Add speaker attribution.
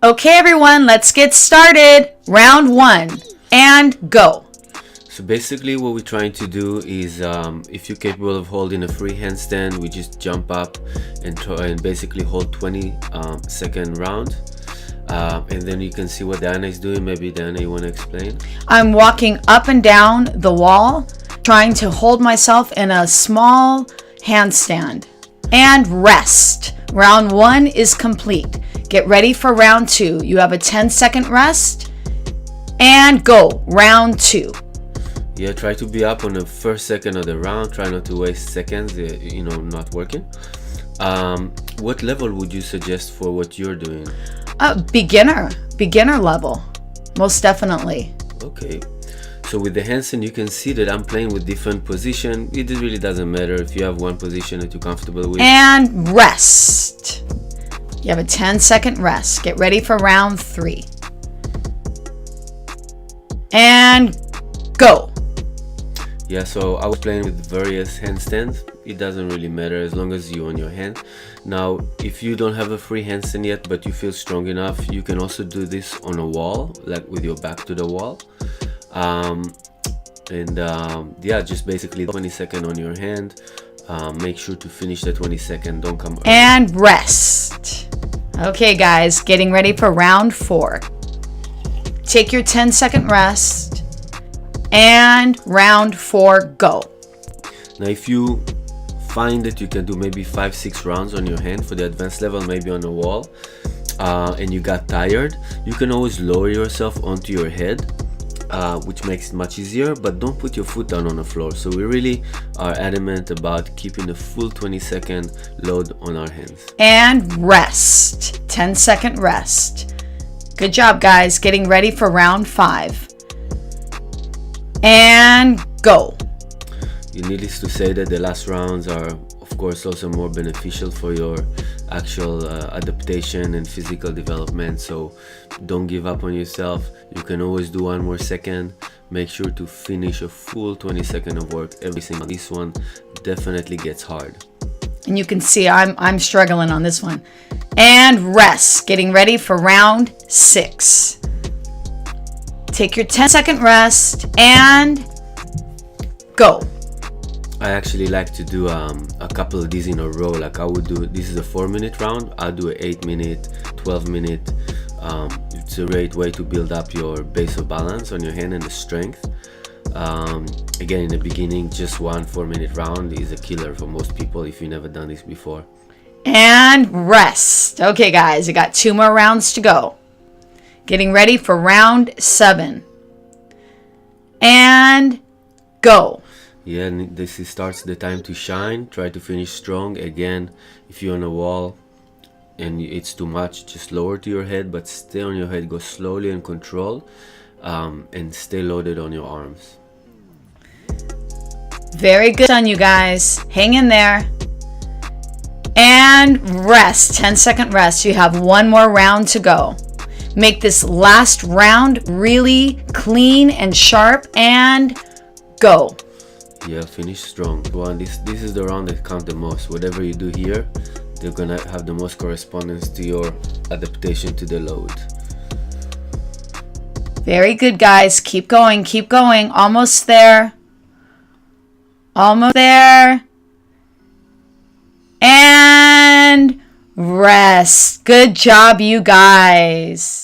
Speaker 1: Okay, everyone, let's get started. Round one, and go.
Speaker 2: So basically what we're trying to do is if you're capable of holding a free handstand, we just jump up and try and basically hold 20-second round. And then you can see what Dianna is doing. Maybe Dianna, you want to explain?
Speaker 1: I'm walking up and down the wall, trying to hold myself in a small handstand. And rest. Round one is complete. Get ready for round two. You have a 10-second rest. And go. Round two.
Speaker 2: Yeah, try to be up on the first second of the round. Try not to waste seconds, not working. What level would you suggest for what you're doing?
Speaker 1: Beginner level, most definitely.
Speaker 2: Okay, so with the handstand you can see that I'm playing with different position. It really doesn't matter if you have one position that you're comfortable with.
Speaker 1: And rest. You have a 10-second rest. Get ready for round three. And go.
Speaker 2: Yeah, so I was playing with various handstands. It doesn't really matter as long as you're on your hand. Now, if you don't have a free handstand yet, but you feel strong enough, you can also do this on a wall, like with your back to the wall. Yeah, just basically 20-second on your hand. Make sure to finish the 20-second, don't come early.
Speaker 1: And rest. Okay, guys, getting ready for round four. Take your 10-second rest. And round four, go.
Speaker 2: Now, if you find that you can do maybe 5-6 rounds on your hand for the advanced level, maybe on the wall, and you got tired, you can always lower yourself onto your head, which makes it much easier, but don't put your foot down on the floor. So we really are adamant about keeping the full 20-second load on our hands.
Speaker 1: And rest. 10-second rest. Good job, guys. Getting ready for round five. And go.
Speaker 2: Needless to say that the last rounds are of course also more beneficial for your actual adaptation and physical development, so don't give up on yourself. You can always do one more second. Make sure to finish a full 20-second of work every single. This one definitely gets hard,
Speaker 1: and you can see I'm struggling on this one. And rest. Getting ready for round six. Take your 10-second rest and go.
Speaker 2: I actually like to do a couple of these in a row. Like I would do, this is a 4-minute round, I'll do an 8-minute, 12-minute. It's a great way to build up your base of balance on your hand and the strength. Again, in the beginning, just one 4-minute round is a killer for most people if you've never done this before.
Speaker 1: And rest. Okay, guys, you got 2 more rounds to go. Getting ready for round 7. And go.
Speaker 2: Yeah, and this starts the time to shine. Try to finish strong. Again, if you're on a wall and it's too much, just lower to your head, but stay on your head. Go slowly and control, and stay loaded on your arms.
Speaker 1: Very good on you guys. Hang in there. And rest. 10-second rest. You have 1 more round to go. Make this last round really clean and sharp, and go.
Speaker 2: Yeah, finish strong. This is the round that counts the most. Whatever you do here, they're gonna have the most correspondence to your adaptation to the load.
Speaker 1: Very good, guys. Keep going, keep going. Almost there. Almost there. And rest. Good job, you guys.